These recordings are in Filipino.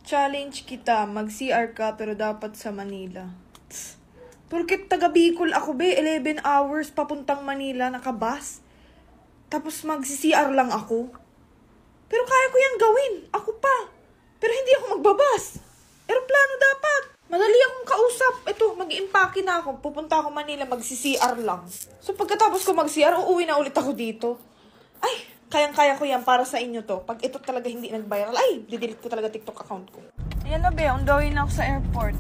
Challenge kita, mag-CR ka pero dapat sa Manila. Porket taga Bicol ako 11 hours papuntang Manila nakabus. Tapos mag-CR lang ako. Pero kaya ko yan gawin, ako pa. Pero hindi ako magbabas. Eroplano dapat. Madali akong kausap. Ito, mag-impake na ako. Pupunta ako Manila, mag-CR lang. So pagkatapos ko mag-CR, uuwi na ulit ako dito. Ay, kayang-kaya ko yan para sa inyo to. Pag ito talaga hindi nag-viral, ay, didelete ko talaga TikTok account ko. Ayan na be, on the way na ako sa airport.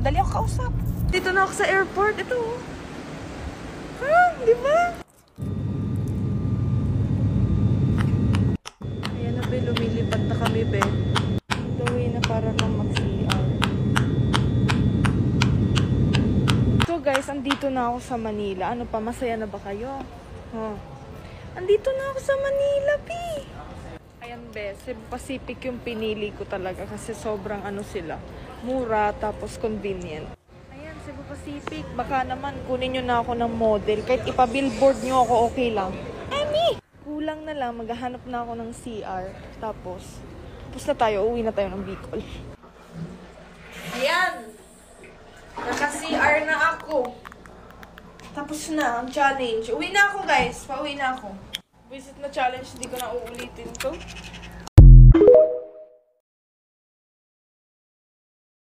Dali ako kausap. Dito na ako sa airport. Ito. Di ba? Ayan na be, lumilipad na kami be. On the way na para lang mag-CR. So guys, andito na ako sa Manila. Ano pa, masaya na ba kayo? Andito na ako sa Manila, Pi. Ayan, be. Cebu Pacific yung pinili ko talaga kasi sobrang ano sila. Mura, tapos convenient. Ayan, Cebu Pacific. Baka naman kunin nyo na ako ng model. Kahit ipa-billboard nyo ako, okay lang. Emi! Kulang na lang, maghahanap na ako ng CR. Tapos na tayo, uwi na tayo ng Bicol. Ayan! Naka-CR na ako. Tapos na ang challenge. Uwi na ako, guys. Pauwi na ako. Visit na challenge. Hindi ko na uulitin to.